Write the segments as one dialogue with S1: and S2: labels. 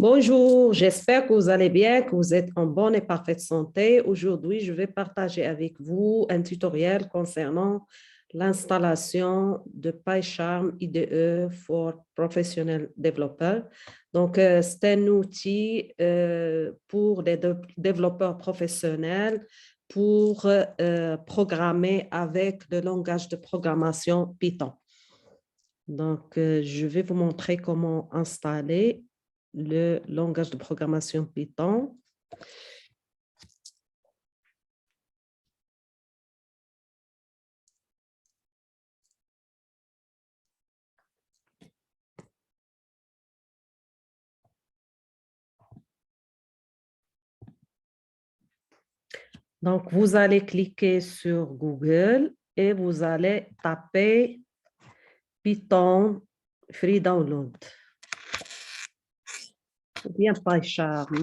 S1: Bonjour, j'espère que vous allez bien, que vous êtes en bonne et parfaite santé. Aujourd'hui, je vais partager avec vous un tutoriel concernant l'installation de PyCharm IDE for Professional Developer. Donc, c'est un outil pour les développeurs professionnels pour programmer avec le langage de programmation Python. Donc, je vais vous montrer comment installer le langage de programmation Python. Donc, vous allez cliquer sur Google et vous allez taper Python Free Download ou bien PyCharm,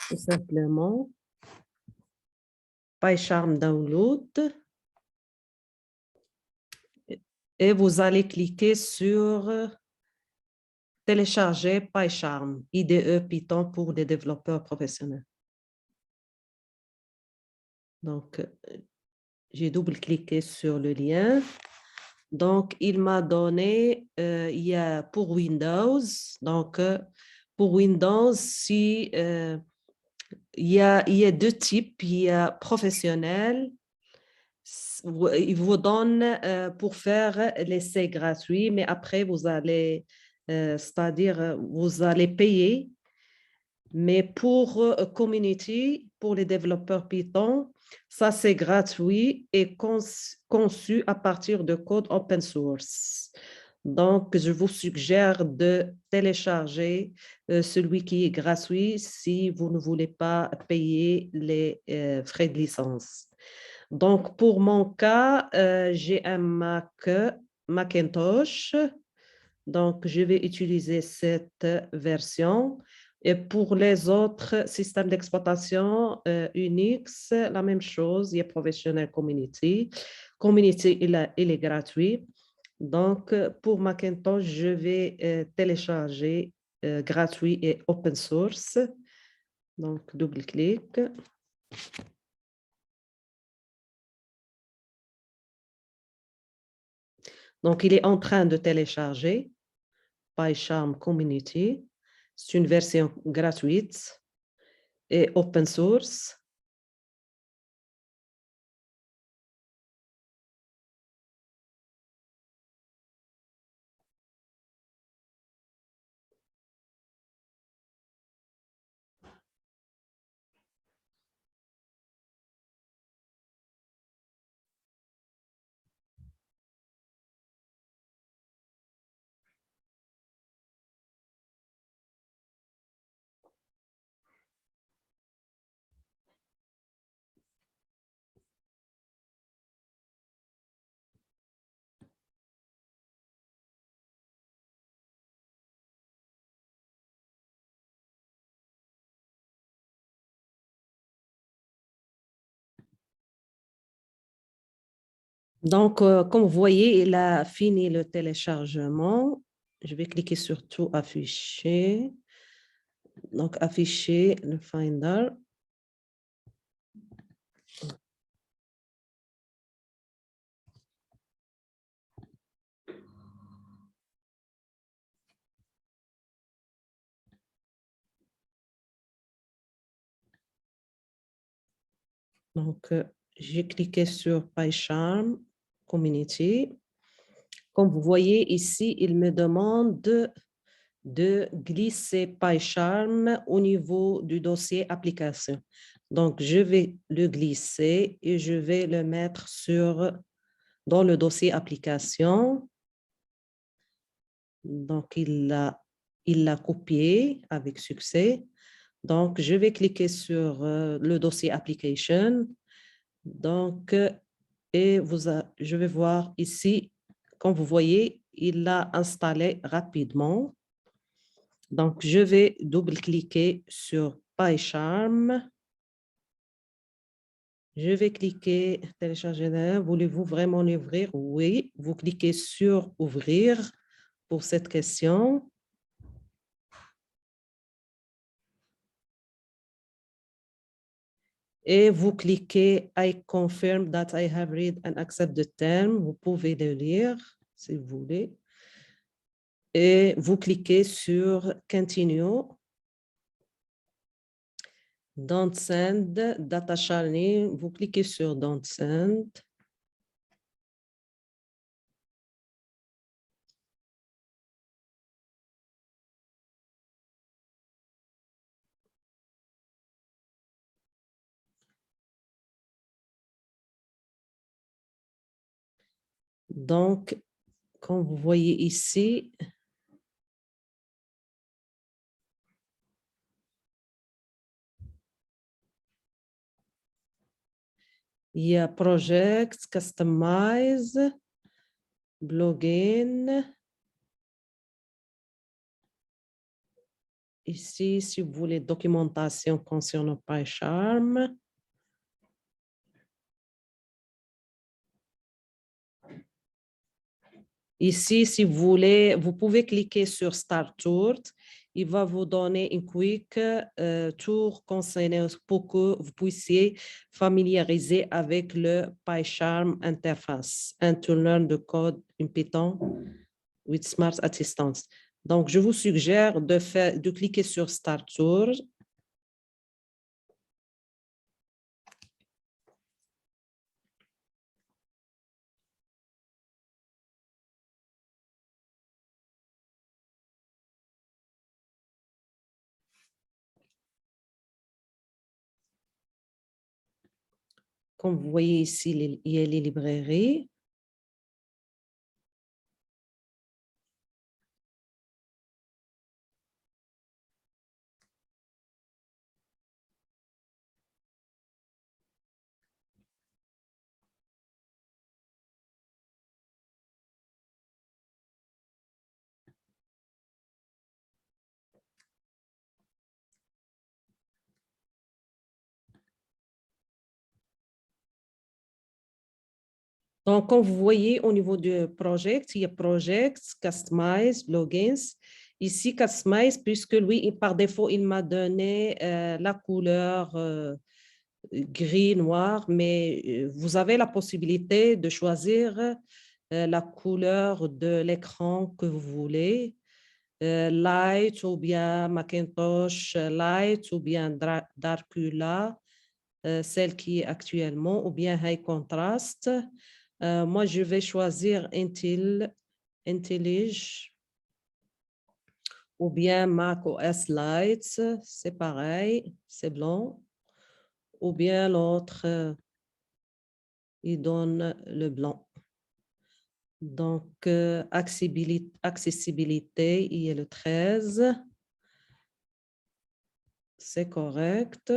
S1: tout simplement. PyCharm Download. Et vous allez cliquer sur télécharger PyCharm, IDE Python pour les développeurs professionnels. Donc, j'ai double-cliqué sur le lien. Donc, il m'a donné, il y a pour Windows, donc pour Windows, si, il y a deux types, il y a professionnel, il vous donne pour faire l'essai gratuit, mais après, vous allez, c'est-à-dire, vous allez payer. Mais pour Community, pour les développeurs Python, ça c'est gratuit et conçu à partir de code open source. Donc, je vous suggère de télécharger celui qui est gratuit si vous ne voulez pas payer les frais de licence. Donc, pour mon cas, j'ai un Macintosh. Donc, je vais utiliser cette version. Et pour les autres systèmes d'exploitation Unix, la même chose, il y a Professional Community. Community, il est gratuit. Donc, pour Macintosh, je vais télécharger gratuit et open source. Donc, double-clic. Donc, il est en train de télécharger PyCharm Community. C'est une version gratuite et open source. Donc, comme vous voyez, il a fini le téléchargement. Je vais cliquer sur tout afficher. Donc, afficher le Finder. Donc, j'ai cliqué sur PyCharm Community. Comme vous voyez ici, il me demande de glisser PyCharm au niveau du dossier application. Donc, je vais le glisser et je vais le mettre dans le dossier application. Donc, il l'a copié avec succès. Donc, je vais cliquer sur le dossier application. Donc, je vais voir ici, comme vous voyez, il l'a installé rapidement. Donc, je vais double-cliquer sur PyCharm. Je vais cliquer télécharger. Voulez-vous vraiment l'ouvrir? Oui. Vous cliquez sur ouvrir pour cette question. et vous cliquez I confirm that I have read and accept the term. Vous pouvez le lire si vous voulez. Et vous cliquez sur Continue. Don't send, data sharing, vous cliquez sur Don't send. Donc, comme vous voyez ici, il y a Project, Customize, Blogin. Ici, si vous voulez documentation concernant PyCharm. Ici, si vous voulez, vous pouvez cliquer sur Start Tour. Il va vous donner une quick tour concernant pour que vous puissiez familiariser avec le PyCharm interface and to learn the code in Python with Smart Assistant. Donc, je vous suggère de cliquer sur Start Tour. Comme vous voyez ici, il y a les librairies. Donc, comme vous voyez, au niveau du project, il y a Project, Customize, Plugins. Ici, Customize, puisque lui, par défaut, il m'a donné la couleur gris, noir, mais vous avez la possibilité de choisir la couleur de l'écran que vous voulez. Light ou bien Macintosh Light ou bien Darkula, celle qui est actuellement, ou bien High Contrast. Moi, je vais choisir IntelliJ ou bien Mac OS Lite, c'est pareil, c'est blanc. Ou bien l'autre, il donne le blanc. Donc, accessibilité, il y a le 13. C'est correct.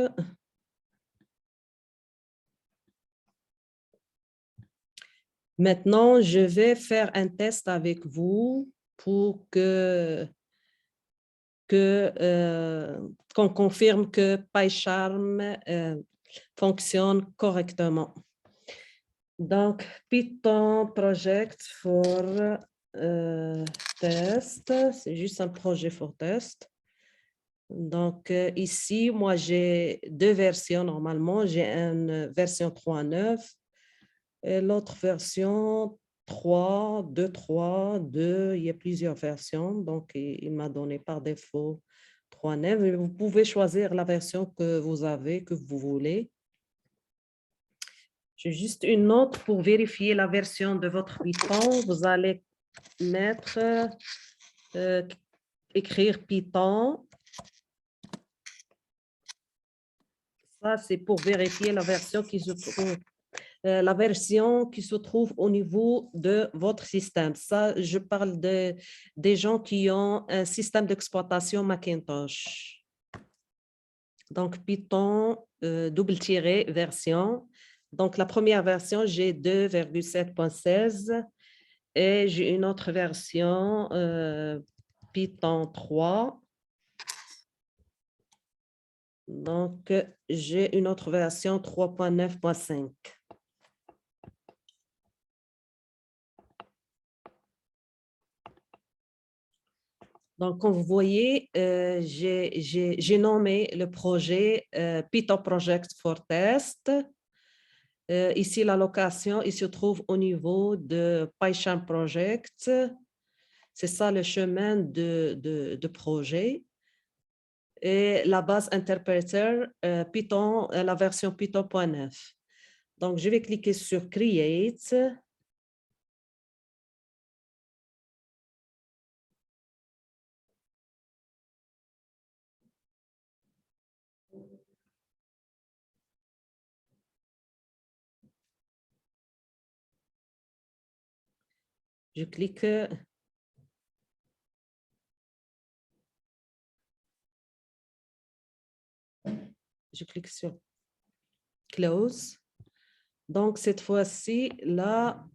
S1: Maintenant, je vais faire un test avec vous pour qu'on confirme que PyCharm fonctionne correctement. Donc, Python Project for test, c'est juste un projet for test. Donc, ici, moi, j'ai deux versions normalement. J'ai une version 3.9 et l'autre version 3, 2.3, 2. Il y a plusieurs versions. Donc, il m'a donné par défaut 3.9. Mais vous pouvez choisir la version que vous avez, que vous voulez. J'ai juste une note pour vérifier la version de votre Python. Vous allez mettre, écrire Python. Ça, c'est pour vérifier la version qui se trouve au niveau de votre système. Ça, je parle des gens qui ont un système d'exploitation Macintosh. Donc, Python, version. Donc, la première version, j'ai 2,7.16 et j'ai une autre version, Python 3. Donc, j'ai une autre version 3.9.5. Donc, comme vous voyez, j'ai nommé le projet Python Project for Test. Ici, la location, il se trouve au niveau de PyCharm Project. C'est ça le chemin de projet. Et la base interpréteur Python, la version Python.9. Donc, je vais cliquer sur Create. Je clique. Je clique sur Close. Donc, cette fois-ci, là,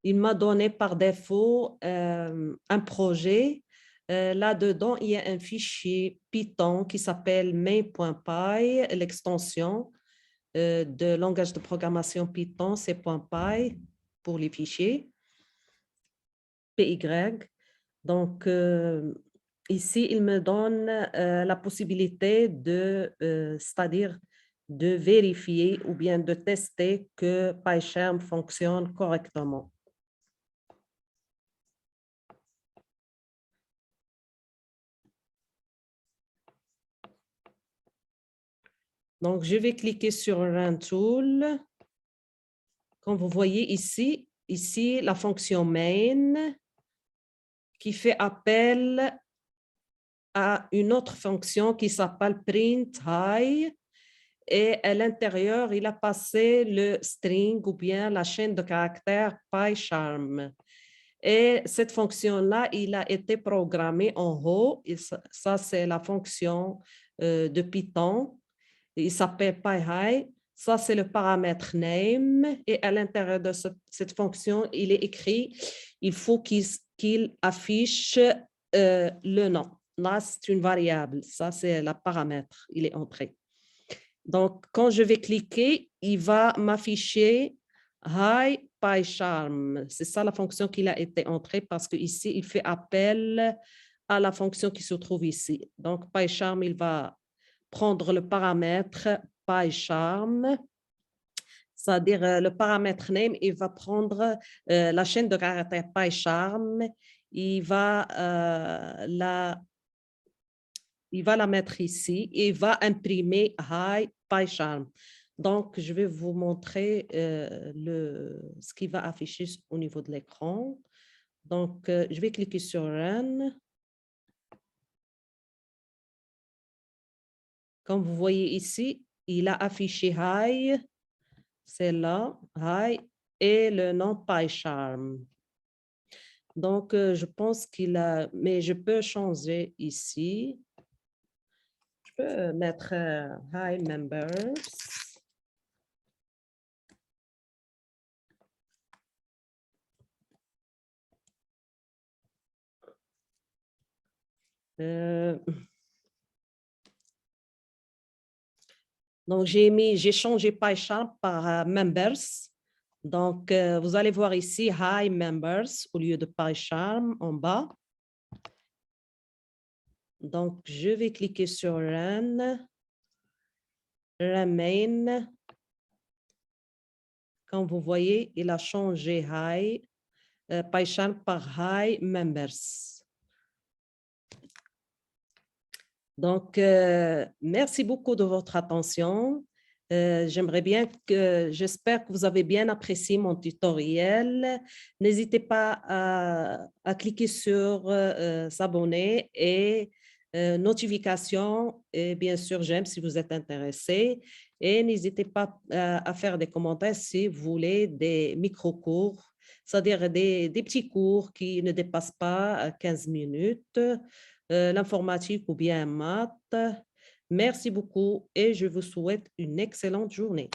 S1: il m'a donné par défaut un projet. Là-dedans, il y a un fichier Python qui s'appelle main.py, l'extension de langage de programmation Python, c'est .py pour les fichiers, PY. Donc, ici, il me donne la possibilité c'est-à-dire de vérifier ou bien de tester que PyCharm fonctionne correctement. Donc, je vais cliquer sur Run Tool. Comme vous voyez ici, la fonction main qui fait appel à une autre fonction qui s'appelle print high. Et à l'intérieur, il a passé le string ou bien la chaîne de caractères PyCharm. Et cette fonction-là, il a été programmée en haut. Et ça c'est la fonction de Python. Il s'appelle PyHigh. Ça, c'est le paramètre name. Et à l'intérieur de cette fonction, il est écrit, il faut qu'il affiche le nom. Là, c'est une variable. Ça, c'est le paramètre. Il est entré. Donc, quand je vais cliquer, il va m'afficher Hi PyCharm. C'est ça la fonction qu'il a été entrée parce qu'ici, il fait appel à la fonction qui se trouve ici. Donc, PyCharm, il va prendre le paramètre PyCharm, c'est-à-dire le paramètre name, il va prendre la chaîne de caractères PyCharm, il va la mettre ici et il va imprimer Hi PyCharm. Donc, je vais vous montrer ce qui va afficher au niveau de l'écran. Donc, je vais cliquer sur Run. Comme vous voyez ici, il a affiché Hi, c'est là, Hi, et le nom PyCharm. Donc, je pense qu'il a, mais je peux changer ici. Je peux mettre Hi Members. Donc, j'ai changé PyCharm par Members. Donc, vous allez voir ici Hi Members au lieu de PyCharm en bas. Donc, je vais cliquer sur Run, Remain. Comme vous voyez, il a changé Hi PyCharm par Hi Members. Donc, merci beaucoup de votre attention. J'espère que vous avez bien apprécié mon tutoriel. N'hésitez pas à cliquer sur s'abonner et notification et bien sûr j'aime si vous êtes intéressé. Et n'hésitez pas à faire des commentaires si vous voulez des micro-cours, c'est-à-dire des petits cours qui ne dépassent pas 15 minutes. L'informatique ou bien maths. Merci beaucoup et je vous souhaite une excellente journée.